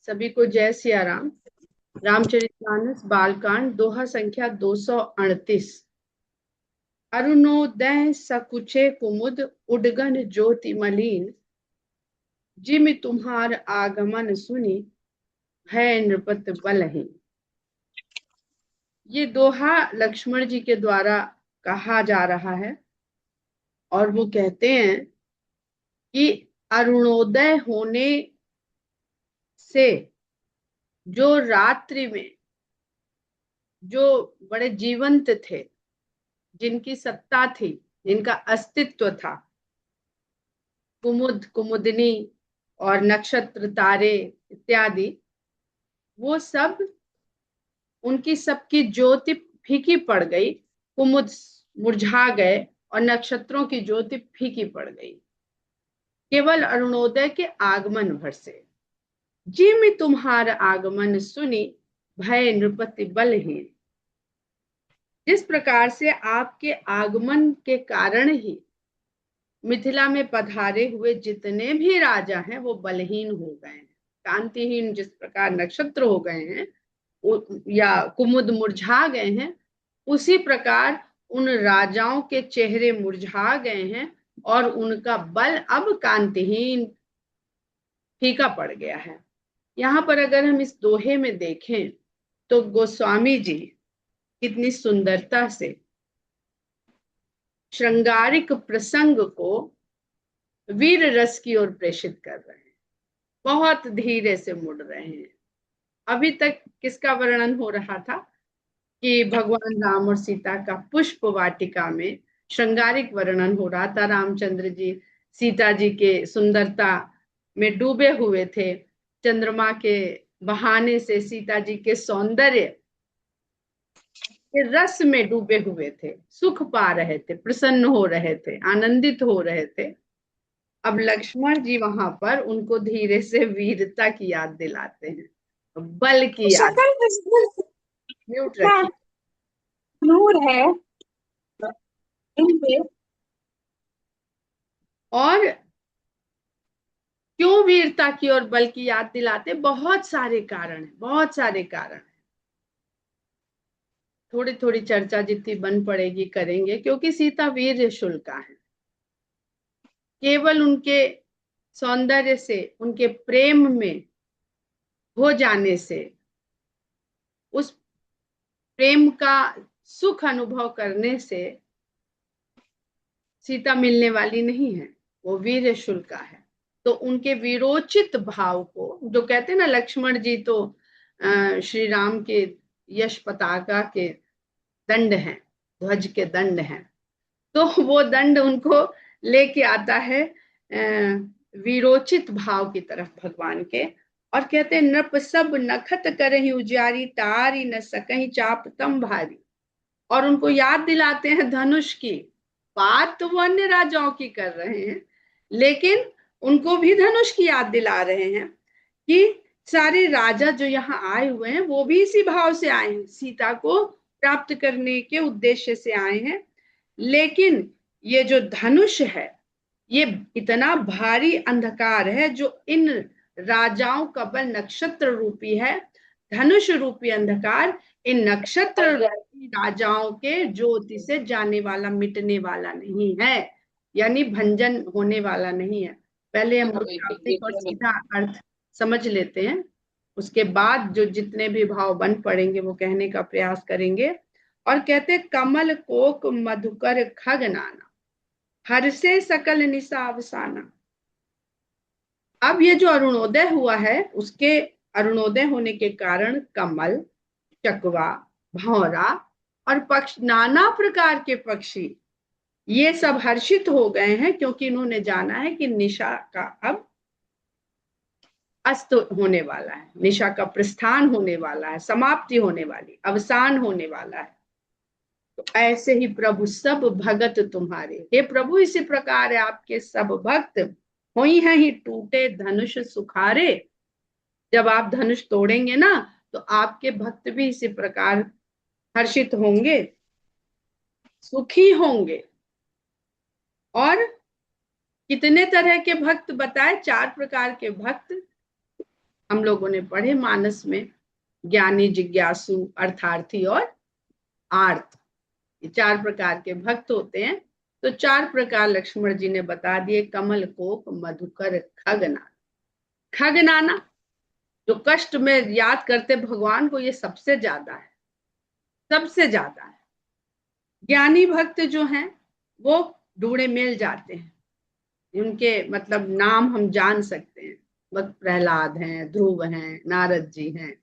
सभी को जय सिया राम। रामचरितमानस बालकांड दोहा संख्या 238। अरुणोदय सकुचे कुमुद उडगन ज्योति मलिन, जिमि तुम्हार आगमन सुनि भय नृपत बलहीन। ये दोहा लक्ष्मण जी के द्वारा कहा जा रहा है और वो कहते हैं कि अरुणोदय होने से जो रात्रि में जो बड़े जीवंत थे, जिनकी सत्ता थी, जिनका अस्तित्व था, कुमुद कुमुदनी और नक्षत्र तारे इत्यादि, वो सब उनकी सबकी ज्योति फीकी पड़ गई। कुमुद मुरझा गए और नक्षत्रों की ज्योति फीकी पड़ गई केवल अरुणोदय के आगमन भर से। जिमि तुम्हार आगमन सुनी भय नृपति बलहीन। जिस प्रकार से आपके आगमन के कारण ही मिथिला में पधारे हुए जितने भी राजा हैं वो बलहीन हो गए हैं, कांतिहीन। जिस प्रकार नक्षत्र हो गए हैं या कुमुद मुरझा गए हैं, उसी प्रकार उन राजाओं के चेहरे मुरझा गए हैं और उनका बल अब कांतिहीन फीका पड़ गया है। यहाँ पर अगर हम इस दोहे में देखें तो गोस्वामी जी कितनी सुंदरता से श्रृंगारिक प्रसंग को वीर रस की ओर प्रेषित कर रहे हैं। बहुत धीरे से मुड़ रहे हैं। अभी तक किसका वर्णन हो रहा था कि भगवान राम और सीता का पुष्प वाटिका में श्रृंगारिक वर्णन हो रहा था। रामचंद्र जी सीता जी के सुंदरता में डूबे हुए थे, चंद्रमा के बहाने से सीता जी के सौंदर्य के रस में डूबे हुए थे, सुख पा रहे थे, प्रसन्न हो रहे थे, आनंदित हो रहे थे। अब लक्ष्मण जी वहां पर उनको धीरे से वीरता की याद दिलाते हैं, बल की याद। शकल बिजनेस म्यूट का रखिए। नूर है इन पे। और क्यों वीरता की और बल की याद दिलाते? बहुत सारे कारण हैं, बहुत सारे कारण हैं। थोड़ी थोड़ी चर्चा जितनी बन पड़ेगी करेंगे, क्योंकि सीता वीर शुल्का है। केवल उनके सौंदर्य से, उनके प्रेम में हो जाने से, उस प्रेम का सुख अनुभव करने से सीता मिलने वाली नहीं है, वो वीर शुल्का है। तो उनके वीरोचित भाव को, जो कहते हैं ना, लक्ष्मण जी तो श्री राम के यश पताका के दंड हैं, ध्वज के दंड हैं। तो वो दंड उनको लेके आता है वीरोचित भाव की तरफ भगवान के। और कहते हैं नृप सब नखत करहि उजियारी, तारी न सकहि चाप तम भारी। और उनको याद दिलाते हैं धनुष की। बात तो वो अन्य राजाओं की कर रहे हैं, लेकिन उनको भी धनुष की याद दिला रहे हैं कि सारे राजा जो यहाँ आए हुए हैं वो भी इसी भाव से आए हैं, सीता को प्राप्त करने के उद्देश्य से आए हैं। लेकिन ये जो धनुष है, ये इतना भारी अंधकार है जो इन राजाओं का बल नक्षत्र रूपी है। धनुष रूपी अंधकार इन नक्षत्र रूपी राजाओं के ज्योति से जाने वाला, मिटने वाला नहीं है, यानी भंजन होने वाला नहीं है। पहले हम लोग शाब्दिक और सीधा अर्थ समझ लेते हैं, उसके बाद जो जितने भी भाव बन पड़ेंगे वो कहने का प्रयास करेंगे। और कहते कमल कोक मधुकर खग नाना, हर से सकल निशा अवसाना। अब ये जो अरुणोदय हुआ है, उसके अरुणोदय होने के कारण कमल, चकवा, भौरा और पक्ष, नाना प्रकार के पक्षी, ये सब हर्षित हो गए हैं, क्योंकि इन्होंने जाना है कि निशा का अब अस्त होने वाला है, निशा का प्रस्थान होने वाला है, समाप्ति होने वाली, अवसान होने वाला है। तो ऐसे ही प्रभु सब भगत तुम्हारे, हे प्रभु इसी प्रकार है आपके सब भक्त हुई हैं ही टूटे धनुष सुखारे। जब आप धनुष तोड़ेंगे ना, तो आपके भक्त भी इसी प्रकार हर्षित होंगे, सुखी होंगे। और कितने तरह के भक्त बताए? 4 प्रकार के भक्त। हम लोगों ने पढ़े मानस में, ज्ञानी, जिज्ञासु, अर्थार्थी और आर्त, ये 4 प्रकार के भक्त होते हैं। तो 4 प्रकार लक्ष्मण जी ने बता दिए, कमल कोक मधुकर खगनाना। खगनाना जो कष्ट में याद करते भगवान को, ये सबसे ज्यादा है, सबसे ज्यादा है। ज्ञानी भक्त जो हैं वो ढूंढे मिल जाते हैं, उनके मतलब नाम हम जान सकते हैं। भक्त प्रहलाद हैं, ध्रुव हैं, नारद जी हैं।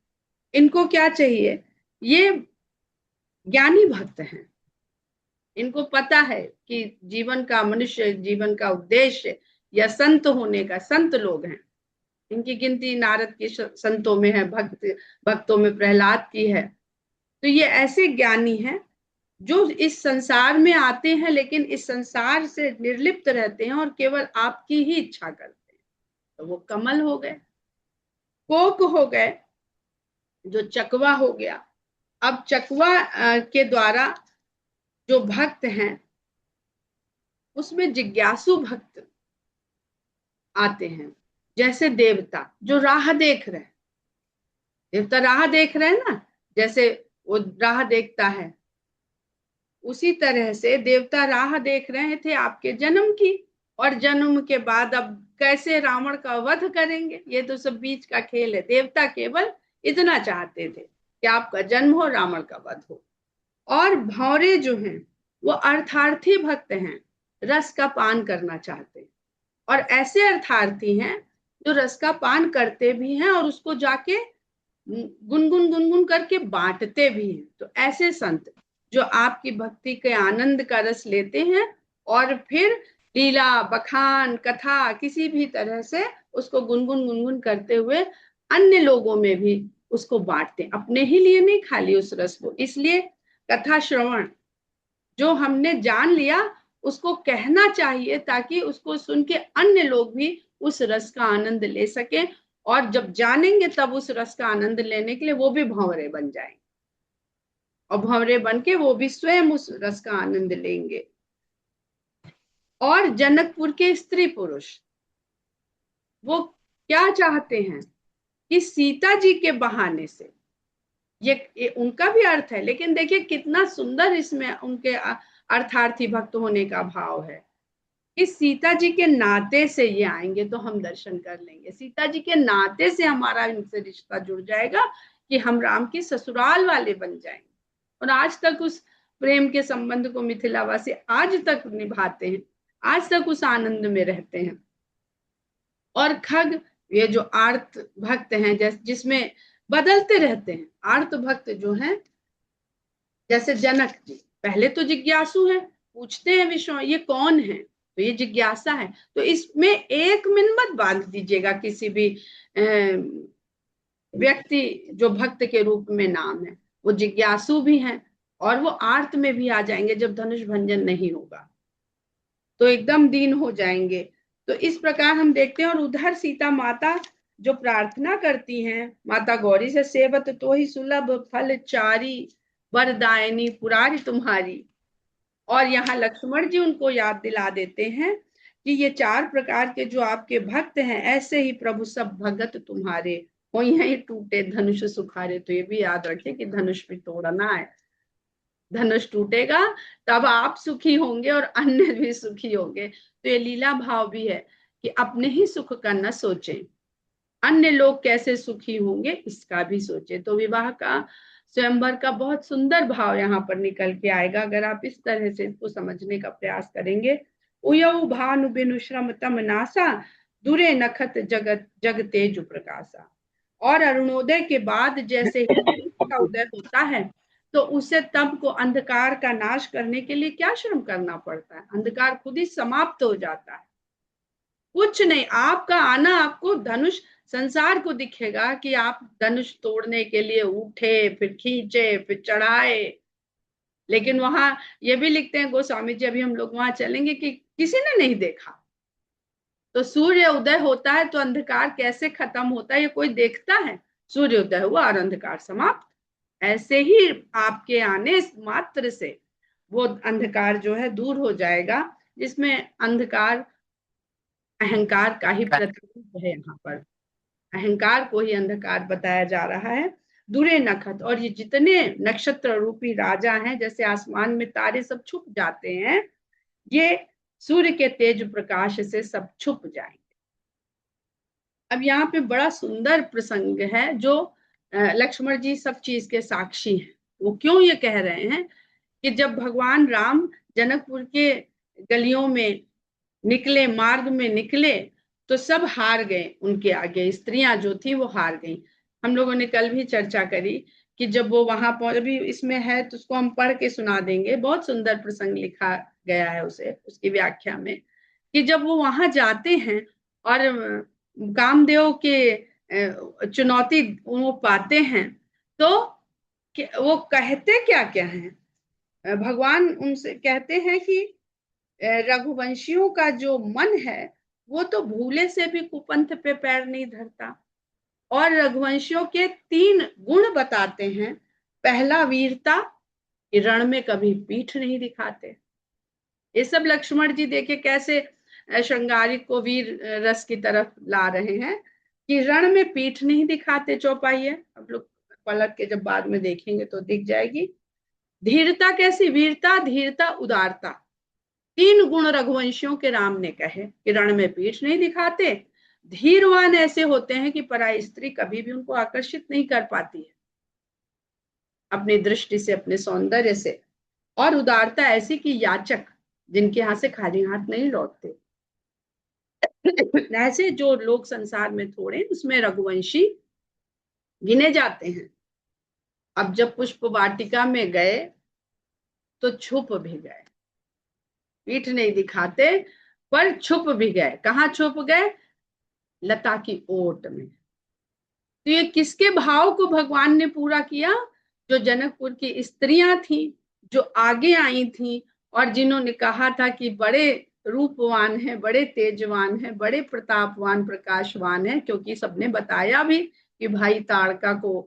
इनको क्या चाहिए, ये ज्ञानी भक्त हैं, इनको पता है कि जीवन का, मनुष्य जीवन का उद्देश्य या संत होने का, संत लोग हैं, इनकी गिनती नारद के संतों में है, भक्तों में प्रहलाद की है। तो ये ऐसे ज्ञानी हैं जो इस संसार में आते हैं लेकिन इस संसार से निर्लिप्त रहते हैं और केवल आपकी ही इच्छा करते हैं। तो वो कमल हो गए, कोक हो गए, जो चकवा हो गया। अब चकवा के द्वारा जो भक्त हैं उसमें जिज्ञासु भक्त आते हैं, जैसे देवता जो राह देख रहे हैं, देवता राह देख रहे हैं ना, जैसे वो राह देखता है, उसी तरह से देवता राह देख रहे थे आपके जन्म की, और जन्म के बाद अब कैसे रावण का वध करेंगे, ये तो सब बीच का खेल है। देवता केवल इतना चाहते थे कि आपका जन्म हो, रावण का वध हो। और भौरे जो हैं वो अर्थार्थी भक्त हैं, रस का पान करना चाहते हैं, और ऐसे अर्थार्थी हैं जो रस का पान करते भी हैं और उसको जाके गुनगुन गुनगुन करके बांटते भी हैं। तो ऐसे संत जो आपकी भक्ति के आनंद का रस लेते हैं और फिर लीला, बखान, कथा किसी भी तरह से उसको गुनगुन गुनगुन करते हुए अन्य लोगों में भी उसको बांटते हैं, अपने ही लिए नहीं खाली उस रस को। इसलिए कथा श्रवण जो हमने जान लिया उसको कहना चाहिए, ताकि उसको सुन के अन्य लोग भी उस रस का आनंद ले सके, और जब जानेंगे तब उस रस का आनंद लेने के लिए वो भी भंवरे बन जाएंगे, और भंवरे बन के वो भी स्वयं उस रस का आनंद लेंगे। और जनकपुर के स्त्री पुरुष वो क्या चाहते हैं कि सीता जी के बहाने से, ये उनका भी अर्थ है, लेकिन देखिए कितना सुंदर इसमें उनके अर्थार्थी भक्त होने का भाव है कि सीता जी के नाते से ये आएंगे तो हम दर्शन कर लेंगे, सीता जी के नाते से हमारा इनसे रिश्ता जुड़ जाएगा कि हम राम की ससुराल वाले बन जाएंगे। और आज तक उस प्रेम के संबंध को मिथिलावासी आज तक निभाते हैं, आज तक उस आनंद में रहते हैं। और खग, ये जो आर्त भक्त हैं, जिसमें बदलते रहते हैं, आर्त भक्त जो हैं, जैसे जनक जी पहले तो जिज्ञासु है, पूछते हैं विषय ये कौन है, तो ये जिज्ञासा है। तो इसमें एक मिनट मत बांध दीजिएगा किसी भी व्यक्ति जो भक्त के रूप में नाम है, वो जिज्ञासु भी हैं और वो आर्त में भी आ जाएंगे। जब धनुष भंजन नहीं होगा तो एकदम दीन हो जाएंगे। तो इस प्रकार हम देखते हैं। और उधर सीता माता जो प्रार्थना करती हैं माता गौरी से, सेवत तो ही सुलभ फल चारी, वरदायनी पुरारी तुम्हारी। और यहाँ लक्ष्मण जी उनको याद दिला देते हैं कि ये 4 प्रकार के जो आपके भक्त हैं, ऐसे ही प्रभु सब भगत तुम्हारे हो, यही टूटे धनुष सुखारे। तो ये भी याद रखें कि धनुष भी तोड़ना है, धनुष टूटेगा तब आप सुखी होंगे और अन्य भी सुखी होंगे। तो ये लीला भाव भी है कि अपने ही सुख का न सोचें, अन्य लोग कैसे सुखी होंगे इसका भी सोचे। तो विवाह का, स्वयंवर का बहुत सुंदर भाव यहाँ पर निकल के आएगा अगर आप इस तरह से इसको समझने का प्रयास करेंगे। उयऊ भानु बिनु श्रम तम नासा, दुरे नखत जगत जग तेज प्रकाशा। और अरुणोदय के बाद जैसे ही का उदय होता है तो उसे तब को अंधकार का नाश करने के लिए क्या श्रम करना पड़ता है, अंधकार खुद ही समाप्त हो जाता है। कुछ नहीं, आपका आना आपको धनुष, संसार को दिखेगा कि आप धनुष तोड़ने के लिए उठे, फिर खींचे, फिर चढ़ाए। लेकिन वहां ये भी लिखते हैं गोस्वामी जी, अभी हम लोग वहां चलेंगे, कि किसी ने नहीं देखा। तो सूर्य उदय होता है तो अंधकार कैसे खत्म होता है ये कोई देखता है, सूर्य उदय हुआ और अंधकार समाप्त। ऐसे ही आपके आने मात्र से वो अंधकार जो है दूर हो जाएगा, जिसमें अंधकार अहंकार का ही प्रतिबिंब है यहाँ पर। अहंकार को ही अंधकार बताया जा रहा है। दूरे नखत, और ये जितने नक्षत्र रूपी राजा हैं, जैसे आसमान में तारे सब छुप जाते हैं, ये सूर्य के तेज प्रकाश से सब छुप जाएंगे। अब यहाँ पे बड़ा सुंदर प्रसंग है, जो लक्ष्मण जी सब चीज के साक्षी हैं। वो क्यों ये कह रहे हैं कि जब भगवान राम जनकपुर के गलियों में निकले, मार्ग में निकले, तो सब हार गए उनके आगे, स्त्रियां जो थी वो हार गई। हम लोगों ने कल भी चर्चा करी कि जब वो वहां पहुंच, अभी इसमें है तो उसको हम पढ़ के सुना देंगे, बहुत सुंदर प्रसंग लिखा गया है उसे, उसकी व्याख्या में, कि जब वो वहां जाते हैं और कामदेव के चुनौती वो पाते हैं, तो वो कहते क्या क्या हैं। भगवान उनसे कहते हैं कि रघुवंशियों का जो मन है वो तो भूले से भी कुपंथ पे पैर नहीं धरता। और रघुवंशियों के 3 गुण बताते हैं। पहला वीरता, कि रण में कभी पीठ नहीं दिखाते। ये सब लक्ष्मण जी देखे कैसे श्रृंगारिक को वीर रस की तरफ ला रहे हैं, कि रण में पीठ नहीं दिखाते चौपाइये। अब लोग पलट के जब बाद में देखेंगे तो दिख जाएगी। धीरता कैसी, वीरता, धीरता, उदारता, 3 गुण रघुवंशियों के राम ने कहे कि रण में पीठ नहीं दिखाते। धीरवान ऐसे होते हैं कि पराई स्त्री कभी भी उनको आकर्षित नहीं कर पाती है अपनी दृष्टि से, अपने सौंदर्य से। और उदारता ऐसी कि याचक जिनके यहाँ से खाली हाथ नहीं लौटते। ऐसे जो लोग संसार में थोड़े, उसमें रघुवंशी गिने जाते हैं। अब जब पुष्प वाटिका में गए तो छुप भी गए, पीठ नहीं दिखाते पर छुप भी गए। कहाँ छुप गए? लता की ओट में। तो ये किसके भाव को भगवान ने पूरा किया? जो जनकपुर की स्त्रियां थी, जो आगे आई थी और जिन्होंने कहा था कि बड़े रूपवान है, बड़े तेजवान है, बड़े प्रतापवान प्रकाशवान है, क्योंकि सबने बताया भी कि भाई ताड़का को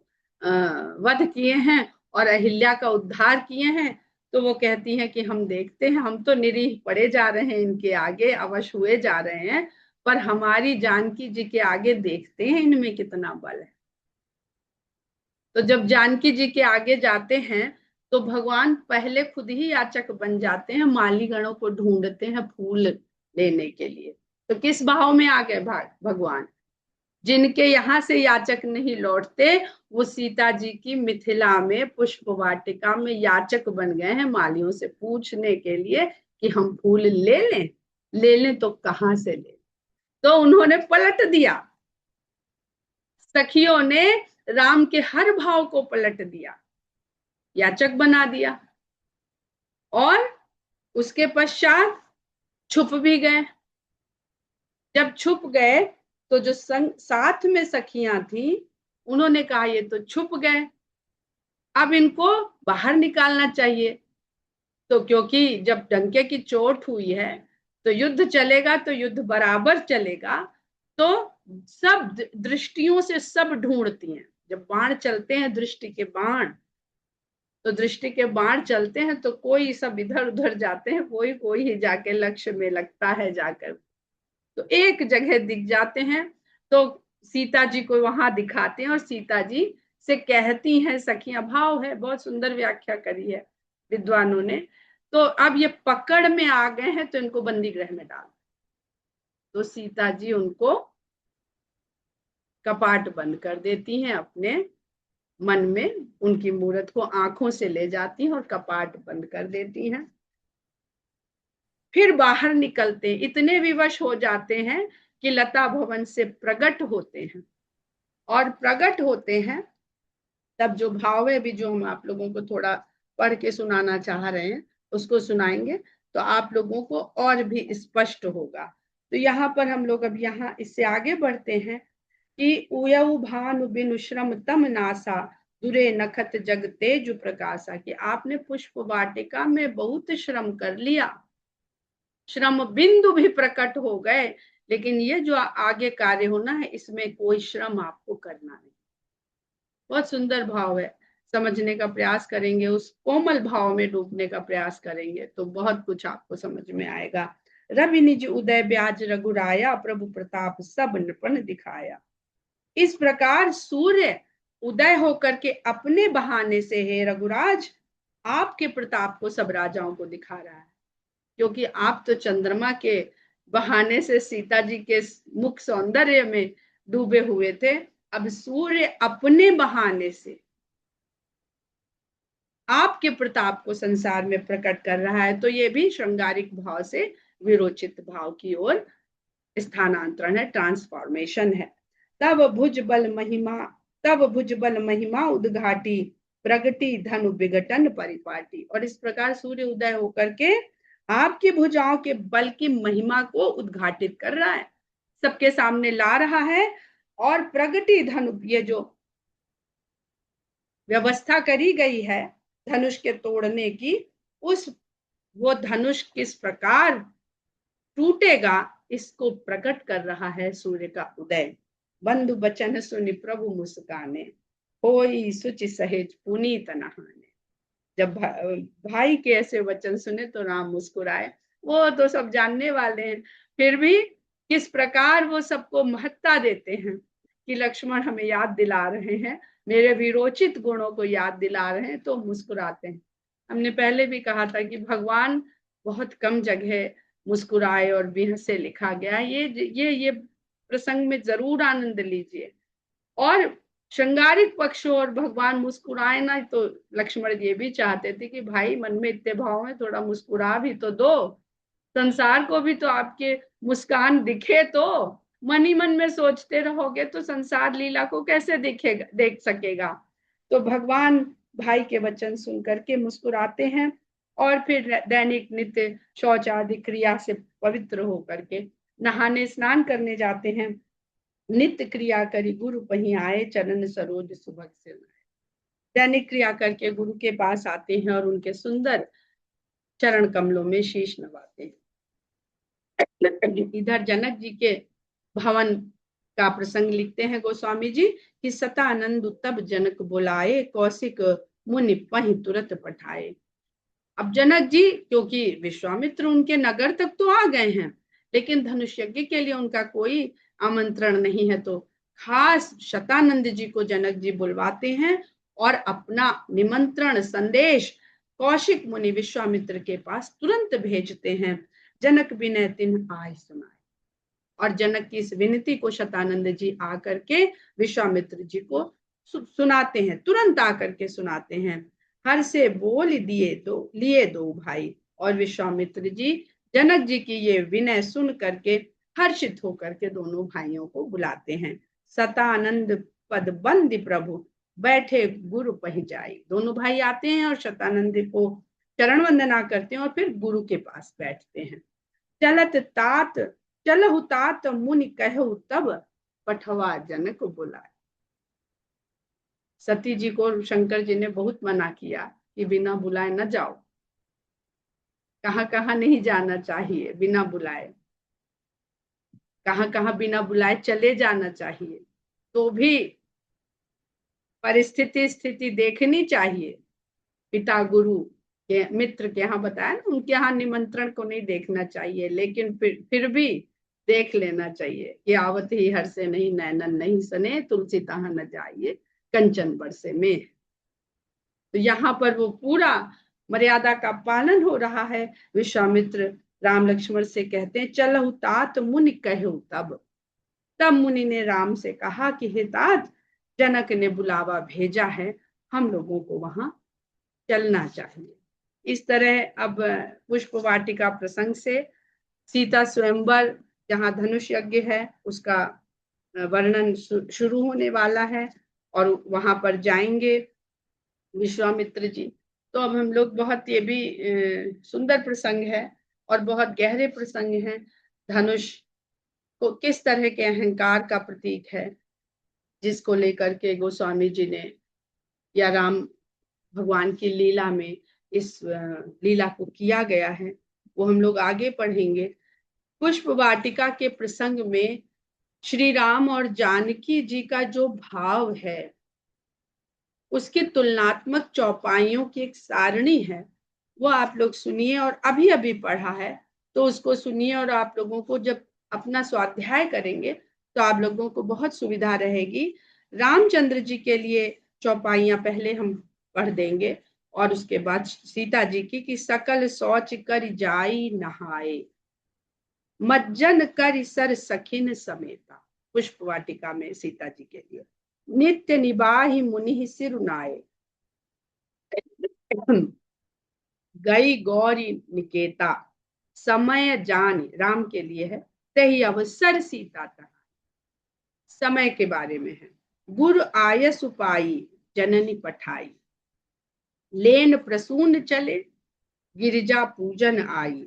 वध किए हैं और अहिल्या का उद्धार किए हैं। तो वो कहती हैं कि हम देखते हैं, हम तो निरीह पड़े जा रहे हैं, इनके आगे अवश हुए जा रहे हैं, पर हमारी जानकी जी के आगे देखते हैं इनमें कितना बल है। तो जब जानकी जी के आगे जाते हैं तो भगवान पहले खुद ही याचक बन जाते हैं, मालीगणों को ढूंढते हैं फूल लेने के लिए। तो किस भाव में आ गए भगवान? जिनके यहाँ से याचक नहीं लौटते, वो सीता जी की मिथिला में पुष्प वाटिका में याचक बन गए हैं, मालियों से पूछने के लिए कि हम फूल ले लें। ले लें तो कहाँ से ले? तो उन्होंने पलट दिया, सखियों ने राम के हर भाव को पलट दिया, याचक बना दिया। और उसके पश्चात छुप भी गए। जब छुप गए तो जो साथ में सखियां थी, उन्होंने कहा ये तो छुप गए, अब इनको बाहर निकालना चाहिए। तो क्योंकि जब डंके की चोट हुई है तो युद्ध चलेगा, तो युद्ध बराबर चलेगा। तो सब दृष्टियों से सब ढूंढती हैं। जब बाण चलते हैं, दृष्टि के बाण, तो दृष्टि के बाण चलते हैं तो कोई सब इधर उधर जाते हैं, कोई कोई ही जाके लक्ष्य में लगता है जाकर। तो एक जगह दिख जाते हैं तो सीता जी को वहां दिखाते हैं और सीता जी से कहती हैं, सखियां, भाव है, बहुत सुंदर व्याख्या करी है विद्वानों ने। तो अब ये पकड़ में आ गए हैं तो इनको बंदी गृह में डाल। तो सीता जी उनको कपाट बंद कर देती हैं, अपने मन में उनकी मूर्त को आंखों से ले जाती हैं और कपाट बंद कर देती हैं। फिर बाहर निकलते, इतने विवश हो जाते हैं कि लता भवन से प्रकट होते हैं। और प्रकट होते हैं तब जो भाव है भी, जो हम आप लोगों को थोड़ा पढ़ के सुनाना चाह रहे हैं, उसको सुनाएंगे तो आप लोगों को और भी स्पष्ट होगा। तो यहाँ पर हम लोग अब यहाँ इससे आगे बढ़ते हैं कि उयऊ भानु बिनु श्रम तम नासा, दुरे नखत जग तेज प्रकाशा, कि आपने पुष्प वाटिका में बहुत श्रम कर लिया, श्रम बिंदु भी प्रकट हो गए, लेकिन ये जो आगे कार्य होना है इसमें कोई श्रम आपको करना नहीं। बहुत सुंदर भाव है, समझने का प्रयास करेंगे, उस कोमल भाव में डूबने का प्रयास करेंगे तो बहुत कुछ आपको समझ में आएगा। रवि निज उदय ब्याज रघुराया, प्रभु प्रताप सब नृपन दिखाया। इस प्रकार सूर्य उदय होकर के अपने बहाने से, हे रघुराज, आपके प्रताप को सब राजाओं को दिखा रहा है। क्योंकि आप तो चंद्रमा के बहाने से सीता जी के मुख सौंदर्य में डूबे हुए थे, अब सूर्य अपने बहाने से आपके प्रताप को संसार में प्रकट कर रहा है। तो ये भी श्रृंगारिक भाव से विरोचित भाव की ओर स्थानांतरण है, ट्रांसफॉर्मेशन है। तब भुज बल महिमा उद्घाटी, प्रगति धनु विघटन परिपाटी। और इस प्रकार सूर्य उदय होकर के आपकी भुजाओं के बल की महिमा को उद्घाटित कर रहा है, सबके सामने ला रहा है। और प्रगति धनु, ये जो व्यवस्था करी गई है धनुष के तोड़ने की, उस वो धनुष किस प्रकार टूटेगा इसको प्रकट कर रहा है सूर्य का उदय। बंधु बचन सुनि प्रभु मुस्काने, होई सुचि सहेज पुनीत नहाने। जब भाई के ऐसे वचन सुने तो राम मुस्कुराए। वो तो सब जानने वाले हैं, फिर भी किस प्रकार वो सबको महत्ता देते हैं कि लक्ष्मण हमें याद दिला रहे हैं, मेरे विरोचित गुणों को याद दिला रहे हैं, तो मुस्कुराते हैं। हमने पहले भी कहा था कि भगवान बहुत कम जगह मुस्कुराए और भी हंसे लिखा गया। ये प्रसंग में जरूर आनंद लीजिए। और श्रृंगारिक पक्ष और भगवान मुस्कुराए ना, तो लक्ष्मण ये भी चाहते थे कि भाई मन में इतने भाव है, थोड़ा मुस्कुरा भी तो दो, संसार को भी तो आपके मुस्कान दिखे। तो मन ही मन में सोचते रहोगे तो संसार लीला को कैसे दिखेगा, देख सकेगा। तो भगवान भाई के वचन सुन करके मुस्कुराते हैं और फिर दैनिक नित्य शौच आदि क्रिया से पवित्र होकर के नहाने स्नान करने जाते हैं। नित्य क्रिया करी गुरु पही आए, चरण सरोज सुभग से लाए। दैनिक क्रिया करके गुरु के पास आते हैं और उनके सुंदर चरण कमलों में शीश नवाते हैं। इधर जनक जी के भवन का प्रसंग लिखते हैं गोस्वामी जी कि सतानंद तब जनक बुलाए, कौशिक मुनि पहि तुरंत पठाए। अब जनक जी, क्योंकि विश्वामित्र उनके नगर तक तो आ गए हैं, लेकिन धनुष यज्ञ के लिए उनका कोई आमंत्रण नहीं है, तो खास शतानंद जी को जनक जी बुलवाते हैं और अपना निमंत्रण संदेश कौशिक मुनि विश्वामित्र के पास तुरंत भेजते हैं। जनक विनय तिन्ह आय सुनाए। और जनक की इस विनती को शतानंद जी आकर के विश्वामित्र जी को सुनाते हैं, तुरंत आकर के सुनाते हैं। हर से बोल दिए तो लिए दो भाई। और विश्वामित्र जी जनक जी की ये विनय सुन करके हर्षित होकर के दोनों भाइयों को बुलाते हैं। सतानंद पद बंद प्रभु, बैठे गुरु पही जाए। दोनों भाई आते हैं और शतानंद को चरण वंदना करते हैं और फिर गुरु के पास बैठते हैं। चलत तात चलहु तात मुनि कहु तब, पठवा जनक बुलाए। सती जी को शंकर जी ने बहुत मना किया कि बिना बुलाए न जाओ, कहाँ कहाँ नहीं जाना चाहिए बिना बुलाए, कहाँ कहाँ बिना बुलाए चले जाना चाहिए। तो भी परिस्थिति स्थिति देखनी चाहिए। पिता गुरु के मित्र के यहाँ बताया ना, उनके यहाँ निमंत्रण को नहीं देखना चाहिए, लेकिन फिर भी देख लेना चाहिए कि आवत ही हर से नहीं नैनन नहीं सने, तुलसी तहाँ न जाइए कंचन बरसे में। तो यहाँ पर वो पूरा मर्यादा का पालन हो रहा है। विश्वामित्र राम लक्ष्मण से कहते हैं चलहु तात मुनि कहु तब। तब मुनि ने राम से कहा कि हे तात, जनक ने बुलावा भेजा है, हम लोगों को वहां चलना चाहिए। इस तरह अब पुष्प वाटिका प्रसंग से सीता स्वयंवर, जहाँ धनुष यज्ञ है, उसका वर्णन शुरू होने वाला है और वहां पर जाएंगे विश्वामित्र जी। तो अब हम लोग बहुत, ये भी सुंदर प्रसंग है और बहुत गहरे प्रसंग है। धनुष को किस तरह के अहंकार का प्रतीक है, जिसको लेकर के गोस्वामी जी ने या राम भगवान की लीला में इस लीला को किया गया है, वो हम लोग आगे पढ़ेंगे। पुष्प वाटिका के प्रसंग में श्री राम और जानकी जी का जो भाव है, उसकी तुलनात्मक चौपाइयों की एक सारणी है, वो आप लोग सुनिए। और अभी अभी पढ़ा है तो उसको सुनिए, और आप लोगों को जब अपना स्वाध्याय करेंगे तो आप लोगों को बहुत सुविधा रहेगी। रामचंद्र जी के लिए चौपाइयां पहले हम पढ़ देंगे और उसके बाद सीता जी की कि सकल शौच कर जाई नहाए, मज्जन कर सर सखिन समेता। पुष्प वाटिका में सीता जी के लिए नित्य निबाहि मुनि सिरुनाए, गई गौरी निकेता, समय जान राम के लिए है, तही अवसर सीता तक। समय के बारे में है। गुरु आयस उपाई जननी पठाई, लेन प्रसून चले गिरिजा पूजन आई।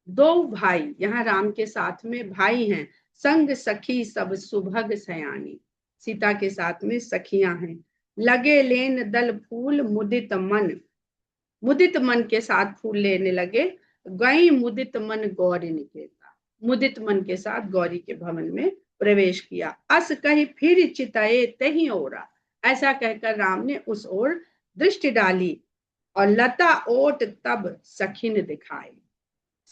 दो भाई, यहाँ राम के साथ में भाई हैं, संग सखी सब सुभग सयानी, सीता के साथ में सखियां हैं। लगे लेन दल फूल मुदित मन के साथ फूल लेने लगे। गई मुदित मन गौरी निकेता, मुदित मन के साथ गौरी के भवन में प्रवेश किया। अस कही फिर चितये तही ओरा, ऐसा कहकर राम ने उस ओर दृष्टि डाली और लता ओट तब सखिन दिखाई।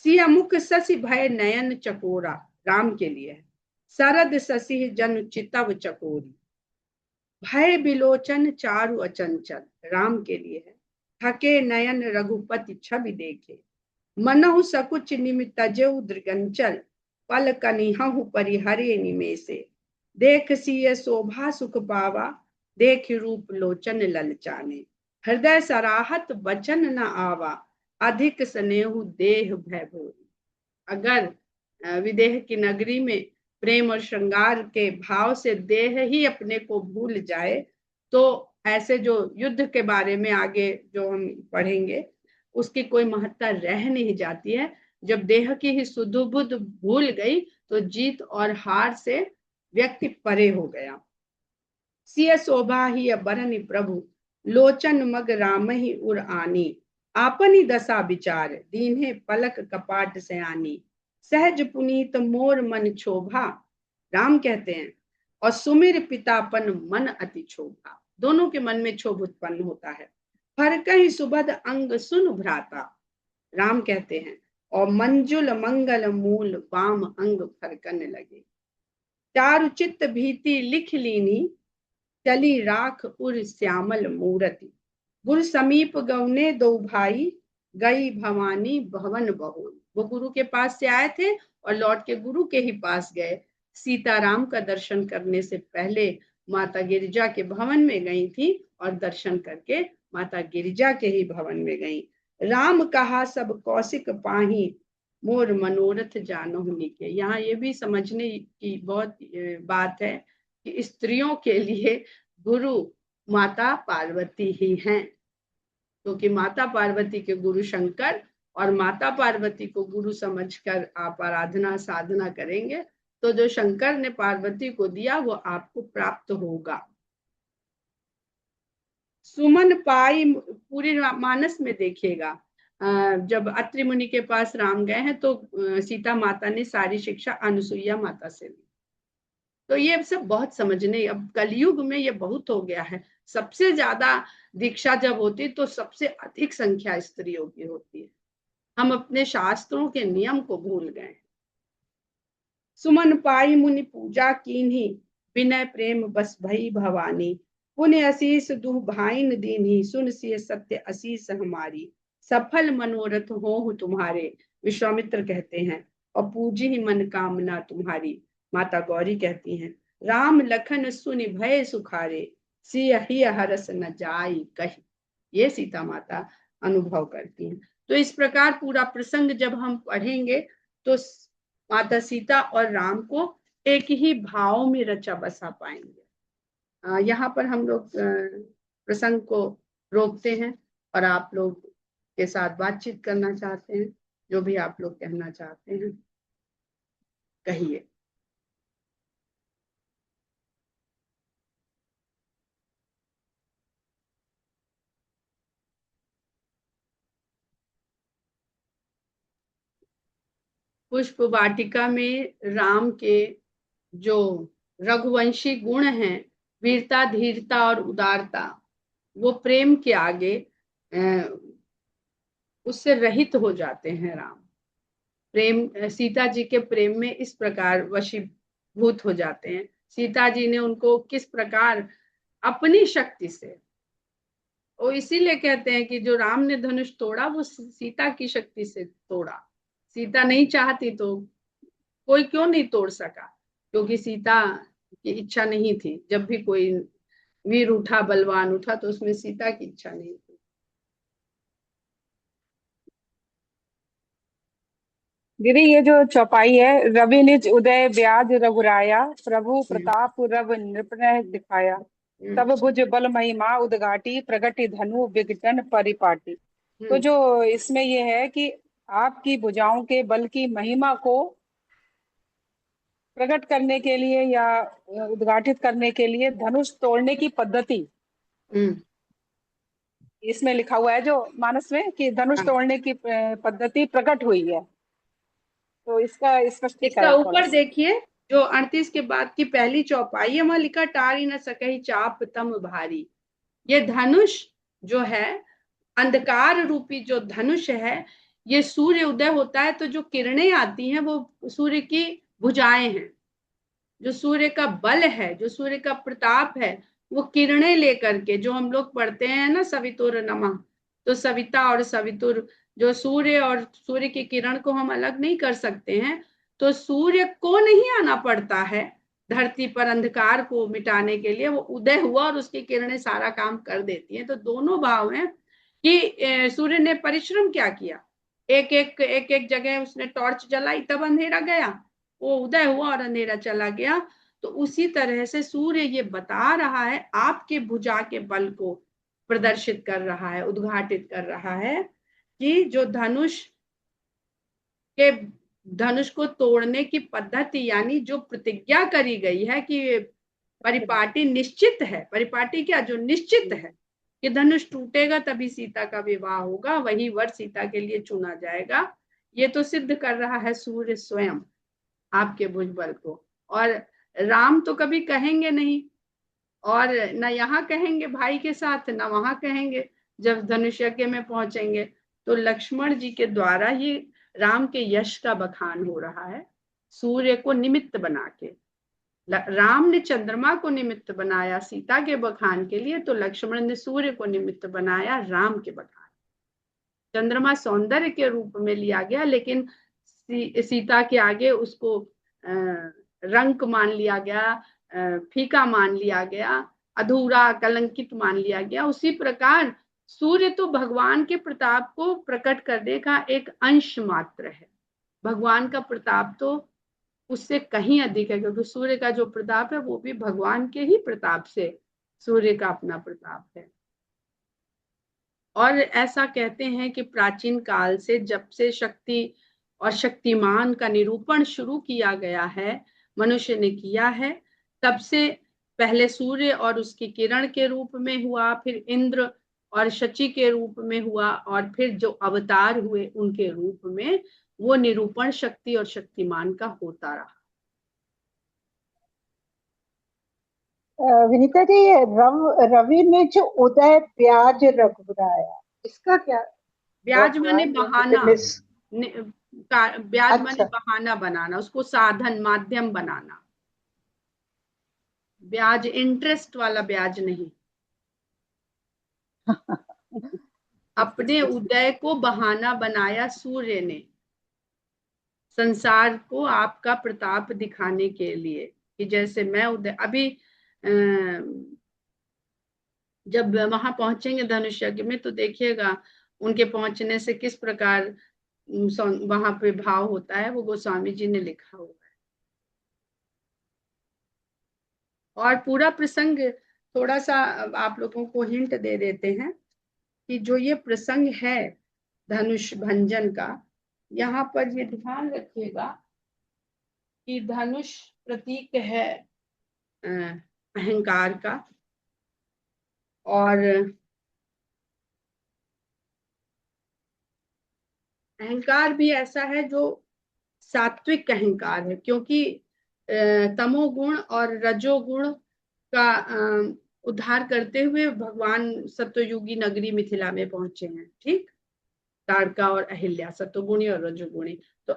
सिया मुख शशि भय नयन चकोरा, राम के लिए है। शरद शशि जन चितव चकोरी, भय बिलोचन चारु अचंचल, राम के लिए है। थके नयन रघुपति छवि देखे, मनहु सकुच निमित तजेउ दृगंचल, पल कनिहु परिहरे निमेषे, देख सिय शोभा सुख पावा, देख रूप लोचन ललचाने, हृदय सराहत वचन न आवा, अधिक स्नेहु देह भय भोरी। अगर विदेह की नगरी में प्रेम और श्रृंगार के भाव से देह ही अपने को भूल जाए, तो ऐसे जो युद्ध के बारे में आगे जो हम पढ़ेंगे उसकी कोई महत्ता रह नहीं जाती है। जब देह की ही सुध बुध भूल गई तो जीत और हार से व्यक्ति परे हो गया। सिय शोभा ही बरनि प्रभु, लोचन मग राम ही उर आनी, आपनी दशा विचार दीन्हे पलक कपाट सयानी, सहज पुनीत मोर मन क्षोभा, राम कहते हैं, और सुमिर पितापन मन अति क्षोभा, दोनों के मन में क्षोभ उत्पन्न होता है। फरकहि सुबद अंग सुन भ्राता, राम कहते हैं, और मंजुल मंगल मूल वाम अंग फरकन लगे। चारु चित्त भीति लिख लीनी, चली राख उर श्यामल मूरति, गुरु समीप गौने दो भाई, गई भवानी भवन बहोई। वो गुरु के पास से आए थे और लौट के गुरु के ही पास गए। सीताराम का दर्शन करने से पहले माता गिरिजा के भवन में गई थी और दर्शन करके माता गिरिजा के ही भवन में गई। राम कहा सब कौशिक पाही, मोर मनोरथ जानहु के। यहाँ ये भी समझने की बहुत बात है कि स्त्रियों के लिए गुरु माता पार्वती ही हैं, क्योंकि माता पार्वती के गुरु शंकर, और माता पार्वती को गुरु समझकर आप आराधना साधना करेंगे तो जो शंकर ने पार्वती को दिया वो आपको प्राप्त होगा। सुमन पाई, पूरी मानस में देखिएगा, जब अत्रि मुनि के पास राम गए हैं तो सीता माता ने सारी शिक्षा अनुसुईया माता से ली। तो ये सब बहुत समझने, अब कलयुग में ये बहुत हो गया है। सबसे ज्यादा दीक्षा जब होती तो सबसे अधिक संख्या स्त्रियों की होती है। हम अपने शास्त्रों के नियम को भूल गए। सुमन पाई मुनि पूजा कीन्ही, विनय प्रेम बस भई भवानी, पुण्य असीस दुह भाइन दीन्ही, सुन सिय सत्य असीस हमारी, सफल मनोरथ हो तुम्हारे, विश्वामित्र कहते हैं, और पूजी ही मन कामना तुम्हारी, माता गौरी कहती हैं। राम लखन सुनि भय सुखारे, सिय ही हरस न जाई कही, ये सीता माता अनुभव करती हैं। तो इस प्रकार पूरा प्रसंग जब हम पढ़ेंगे तो माता सीता और राम को एक ही भाव में रचा बसा पाएंगे। यहाँ पर हम लोग प्रसंग को रोकते हैं और आप लोग के साथ बातचीत करना चाहते हैं। जो भी आप लोग कहना चाहते हैं कहिए। पुष्प वाटिका में राम के जो रघुवंशी गुण हैं, वीरता धीरता और उदारता, वो प्रेम के आगे उससे रहित हो जाते हैं। राम प्रेम, सीता जी के प्रेम में इस प्रकार भूत हो जाते हैं। सीता जी ने उनको किस प्रकार अपनी शक्ति से, वो इसीलिए कहते हैं कि जो राम ने धनुष तोड़ा वो सीता की शक्ति से तोड़ा। सीता नहीं चाहती तो कोई क्यों नहीं तोड़ सका, क्योंकि सीता की इच्छा नहीं थी। जब भी कोई वीर उठा, बलवान उठा, तो उसमें सीता की इच्छा नहीं थी। दीदी ये जो चौपाई है, रवि निज उदय ब्याज रघुराया, प्रभु हम्म, प्रताप रव नृपन दिखाया, हम्म, तब भुज बल महिमा उदगाटी, प्रगति धनु विघटन परिपाटी। तो हम्म, जो इसमें ये है कि आपकी भुजाओं के बल की महिमा को प्रकट करने के लिए या उद्घाटित करने के लिए धनुष तोड़ने की पद्धति हम्म, इसमें लिखा हुआ है, जो मानस में, कि धनुष हाँ। तोड़ने की पद्धति प्रकट हुई है। तो इसका इसका स्पष्टीकरण थोड़ा ऊपर सा। देखिए, जो 38 के बाद की पहली चौपाई है, वहां लिखा टारी न सकहि चाप तम भारी। ये धनुष जो है, अंधकार रूपी जो धनुष है, ये सूर्य उदय होता है तो जो किरणें आती हैं वो सूर्य की भुजाएं हैं। जो सूर्य का बल है, जो सूर्य का प्रताप है, वो किरणें लेकर के, जो हम लोग पढ़ते हैं ना सवितुर नमः, तो सविता और सवितुर, जो सूर्य और सूर्य की किरण को हम अलग नहीं कर सकते हैं। तो सूर्य को नहीं आना पड़ता है धरती पर अंधकार को मिटाने के लिए, वो उदय हुआ और उसकी किरणें सारा काम कर देती हैं। तो दोनों भाव हैं कि सूर्य ने परिश्रम क्या किया, एक एक जगह उसने टॉर्च जलाई तब अंधेरा गया, वो उदय हुआ और अंधेरा चला गया। तो उसी तरह से सूर्य ये बता रहा है, आपके भुजा के बल को प्रदर्शित कर रहा है, उद्घाटित कर रहा है कि जो के धनुष को तोड़ने की पद्धति, यानी जो प्रतिज्ञा करी गई है कि परिपाटी निश्चित है, परिपाटी क्या, जो निश्चित है कि धनुष टूटेगा तभी सीता का विवाह होगा, वही वर सीता के लिए चुना जाएगा। ये तो सिद्ध कर रहा है सूर्य स्वयं आपके भुजबल को। और राम तो कभी कहेंगे नहीं, और न यहाँ कहेंगे भाई के साथ, न वहां कहेंगे जब धनुष यज्ञ में पहुंचेंगे। तो लक्ष्मण जी के द्वारा ये राम के यश का बखान हो रहा है, सूर्य को निमित्त बना के। राम ने चंद्रमा को निमित्त बनाया सीता के बखान के लिए, तो लक्ष्मण ने सूर्य को निमित्त बनाया राम के बखान। चंद्रमा सौंदर्य के रूप में लिया गया, लेकिन सीता के आगे उसको रंक मान लिया गया, फीका मान लिया गया, अधूरा कलंकित मान लिया गया। उसी प्रकार सूर्य तो भगवान के प्रताप को प्रकट करने का एक अंश मात्र है। भगवान का प्रताप तो उससे कहीं अधिक है, क्योंकि सूर्य का जो प्रताप है वो भी भगवान के ही प्रताप से सूर्य का अपना प्रताप है। और ऐसा कहते हैं कि प्राचीन काल से, जब से शक्ति और शक्तिमान का निरूपण शुरू किया गया है, मनुष्य ने किया है, तब से पहले सूर्य और उसकी किरण के रूप में हुआ, फिर इंद्र और शची के रूप में हुआ, और फिर जो अवतार हुए उनके रूप में वो निरूपण शक्ति और शक्तिमान का होता रहा। विनीता जी, ये रवि ने जो उदय ब्याज रघुराया, इसका क्या ब्याज हुआ माने ये मुझे बहाना, मिस। ब्याज माने अच्छा। बहाना बनाना, उसको साधन माध्यम बनाना। ब्याज इंटरेस्ट वाला ब्याज नहीं, अपने उदय को बहाना बनाया सूर्य ने संसार को आपका प्रताप दिखाने के लिए, कि जैसे मैं उदय अभी जब वहां पहुंचेंगे धनुष यज्ञ में तो देखिएगा उनके पहुंचने से किस प्रकार वहां पे भाव होता है, वो गोस्वामी जी ने लिखा हुआ है। और पूरा प्रसंग थोड़ा सा आप लोगों को हिंट दे देते हैं कि जो ये प्रसंग है धनुष भंजन का, यहाँ पर ये ध्यान रखिएगा कि धनुष प्रतीक है अहंकार का, और अहंकार भी ऐसा है जो सात्विक अहंकार है, क्योंकि तमोगुण और रजोगुण का उद्धार करते हुए भगवान सत्ययुगी नगरी मिथिला में पहुंचे हैं। ठीक, ताड़का और अहिल्या सत्वगुणी और रजोगुणी, तो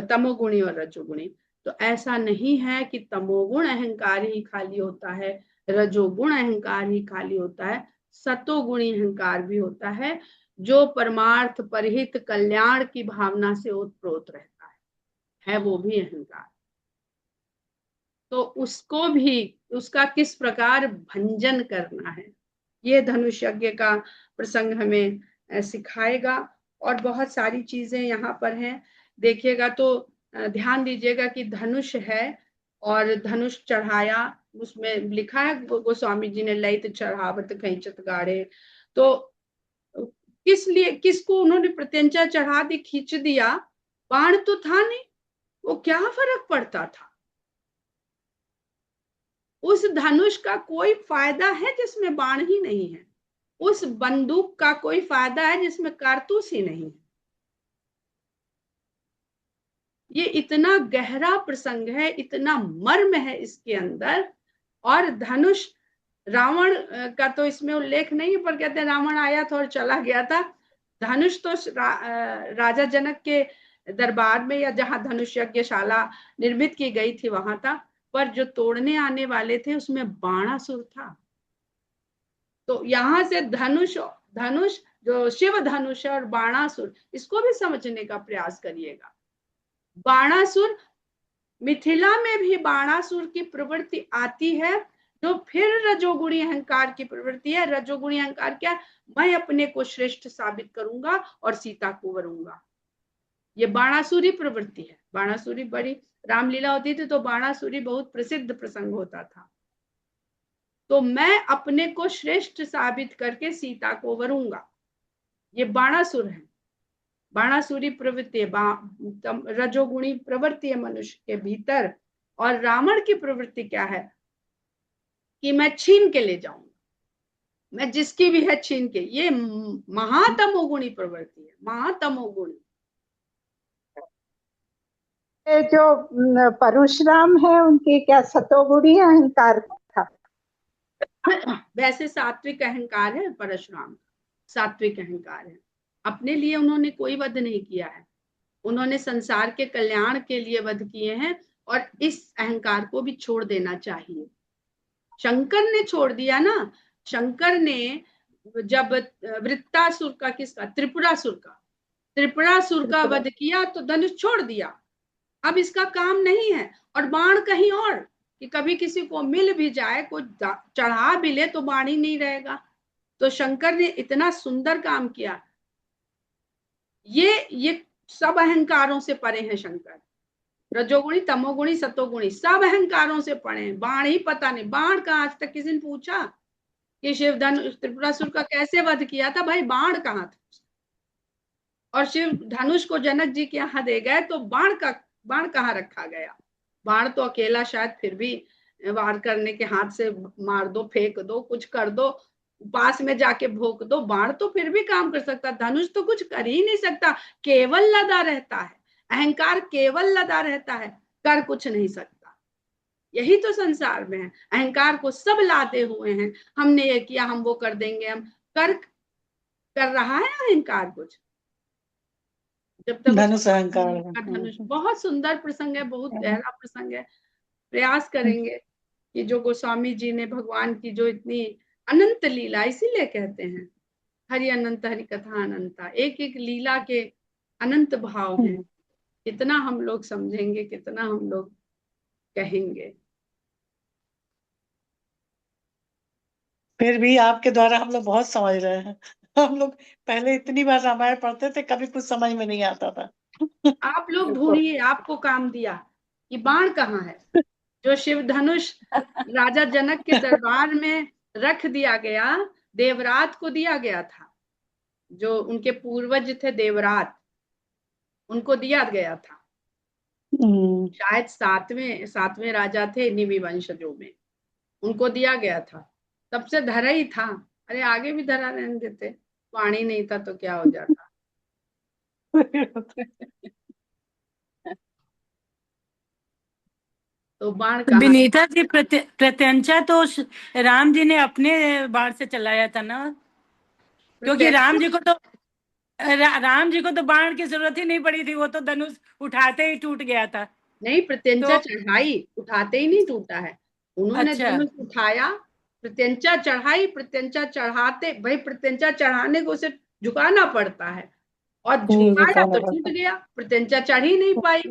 तमोगुणी और रजोगुणी। तो ऐसा नहीं है कि तमोगुण अहंकार ही खाली होता है, रजोगुण अहंकार ही खाली होता है, सतोगुणी अहंकार भी होता है, जो परमार्थ परहित कल्याण की भावना से ओतप्रोत रहता है वो भी अहंकार। तो उसको भी, उसका किस प्रकार भंजन करना है, ये धनुष यज्ञ का प्रसंग हमें सिखाएगा। और बहुत सारी चीजें यहाँ पर हैं, देखिएगा तो ध्यान दीजिएगा कि धनुष है और धनुष चढ़ाया, उसमें लिखा है गोस्वामी जी ने, ललित चढ़ावत खींचत गाढ़े। तो किस लिए, किसको उन्होंने प्रत्यंचा चढ़ा दी, खींच दिया, बाण तो था नहीं, वो क्या फर्क पड़ता था। उस धनुष का कोई फायदा है जिसमें बाण ही नहीं है, उस बंदूक का कोई फायदा है जिसमें कारतूस ही नहीं है। ये इतना गहरा प्रसंग है, इतना मर्म है इसके अंदर। और धनुष, रावण का तो इसमें उल्लेख नहीं, पर कहते हैं रावण आया था और चला गया था। धनुष तो राजा जनक के दरबार में, या जहां धनुष यज्ञशाला निर्मित की गई थी वहां था, पर जो तोड़ने आने वाले थे उसमें बाणासुर था। तो यहां से धनुष, धनुष जो शिव धनुष है और बाणासुर, इसको भी समझने का प्रयास करिएगा। बाणासुर, मिथिला में भी बाणासुर की प्रवृत्ति आती है, जो फिर रजोगुणी अहंकार की प्रवृत्ति है। रजोगुणी अहंकार क्या? मैं अपने को श्रेष्ठ साबित करूंगा और सीता को वरूंगा, ये बाणासुरी प्रवृत्ति है। बाणासुरी बड़ी, रामलीला होती थी तो बाणासुरी बहुत प्रसिद्ध प्रसंग होता था। तो मैं अपने को श्रेष्ठ साबित करके सीता को वरूंगा, ये बाणासुर है, बाणासुरी प्रवृत्ति, रजोगुणी प्रवृत्ति है मनुष्य के भीतर। और रावण की प्रवृत्ति क्या है कि मैं छीन के ले जाऊंगा, मैं जिसकी भी है छीन के, ये महातमोगुणी प्रवृत्ति है, महातमोगुणी। ये जो परशुराम है उनके क्या सतोगुणी अहंकार था? वैसे सात्विक अहंकार है परशुराम, सात्विक अहंकार है। अपने लिए उन्होंने कोई वध नहीं किया है, उन्होंने संसार के कल्याण के लिए वध किए हैं, और इस अहंकार को भी छोड़ देना चाहिए। शंकर ने छोड़ दिया ना, शंकर ने जब वृत्तासुर का, किसका, त्रिपुरासुर का वध किया तो धनुष छोड़ दिया, अब इसका काम नहीं है। और बाण कहीं और, कि कभी किसी को मिल भी जाए, कोई चढ़ा भी ले तो बाण ही नहीं रहेगा। तो शंकर ने इतना सुंदर काम किया। ये सब अहंकारों से परे हैं शंकर, रजोगुणी तमोगुणी सतोगुणी, सब अहंकारों से परे हैं। बाण ही पता नहीं, बाण का आज तक किसी ने पूछा कि शिव धनुष त्रिपुरासुर का कैसे वध किया था, भाई बाण कहाँ था? और शिव धनुष को जनक जी के यहाँ दे गए तो बाण कहाँ रखा गया? बाण तो अकेला शायद फिर भी वार करने के, हाथ से मार दो, फेंक दो, कुछ कर दो, पास में जाके भोंक दो, बाण तो फिर भी काम कर सकता, धनुष तो कुछ कर ही नहीं सकता, केवल लदा रहता है, अहंकार केवल लदा रहता है, कर कुछ नहीं सकता। यही तो संसार में है, अहंकार को सब लादे हुए हैं, हमने ये किया, हम वो कर देंगे, हम कर रहा है अहंकार कुछ? जब तक धनुष अहंकार धनुष, बहुत सुंदर प्रसंग है, बहुत गहरा प्रसंग है। प्रयास करेंगे कि जो गोस्वामी जी ने भगवान की जो इतनी अनंत लीला, इसीलिए कहते हैं हरि अनंत हरि कथा अनंता, एक एक लीला के अनंत भाव हैं। कितना हम लोग समझेंगे, कितना हम लोग कहेंगे। फिर भी आपके द्वारा हम लोग बहुत समझ रहे हैं। हम लोग पहले इतनी बार रामायण पढ़ते थे, कभी कुछ समझ में नहीं आता था। आप लोग ढूंढिए, आपको काम दिया कि बाण कहाँ है, जो शिव धनुष राजा जनक के दरबार में रख दिया गया, देवरात को दिया गया था, जो उनके पूर्वज थे देवरात, उनको दिया गया था। शायद सातवें राजा थे निमि वंशजों में, उनको दिया गया था, तब से धरा ही था। अरे आगे भी धरा रहने देते, पानी नहीं था तो क्या हो जाता। तो बाण कहाँ? विनीता जी, प्रत्यंचा तो राम जी ने अपने बाण से चलाया था ना, क्योंकि राम जी को तो बाण की जरूरत ही नहीं पड़ी थी, वो तो धनुष उठाते ही टूट गया था। नहीं, प्रत्यंचा तो चढ़ाई, उठाते ही नहीं टूटा है। उन्होंने अच्छा। धनुष उठाया, प्रत्यंचा चढ़ाई, प्रत्यंचा चढ़ाते, भाई प्रत्यंचा चढ़ाने को उसे झुकाना पड़ता है, और झुकाया दिखाना तो टूट पड़ता। गया, प्रत्यंचा चढ़ ही नहीं पाई।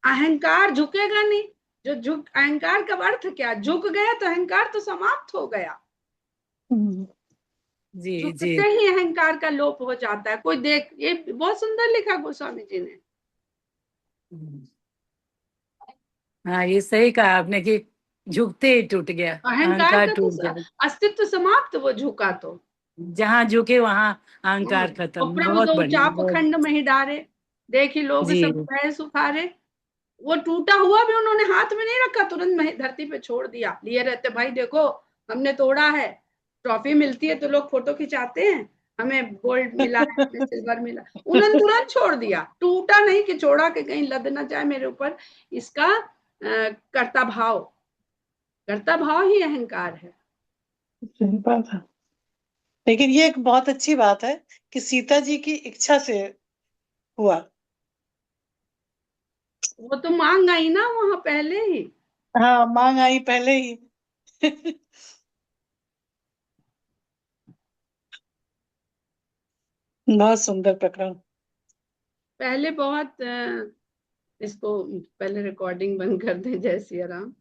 अहंकार झुकेगा नहीं, जो झुक, अहंकार का अर्थ क्या, झुक गया तो अहंकार तो समाप्त हो गया। हम्म, जी जी। झुकते ही अहंकार का लोप हो जाता है। कोई देख, ये बहुत सुंदर लिखा गोस्वामी जी ने। हाँ, ये सही कहा आपने कि झुकते ही टूट गया, अहंकार अहंकार का तो टूट गया। अस्तित्व समाप्त, वो झुका तो। जहाँ झुके वहां हाँ, अहंकार और खत्म। प्रभु बहुत दो बढ़िया, चाप बहुत। खंड में ही डारे, देखी लोग सब जी भय सुखारे। वो टूटा हुआ भी उन्होंने हाथ में नहीं रखा, तुरंत धरती पे छोड़ दिया, लिए रहते, भाई देखो हमने तोड़ा है। ट्रॉफी मिलती है तो लोग फोटो खिंचाते हैं, हमें गोल्ड मिला है, हमें सिल्वर मिला। उन्होंने तुरंत छोड़ दिया, टूटा नहीं कि छोड़ा कि कहीं लद ना जाए मेरे ऊपर। इसका कर्ता भाव, कर्ता भाव ही अहंकार है। सही बात है। लेकिन ये एक बहुत अच्छी बात है कि सीता जी की इच्छा से हुआ। वो तो मांग आई ना वहां पहले ही। हाँ, मांग आई पहले ही। बहुत सुंदर प्रकरण। पहले बहुत इसको पहले रिकॉर्डिंग बंद कर दे, जय सिया राम।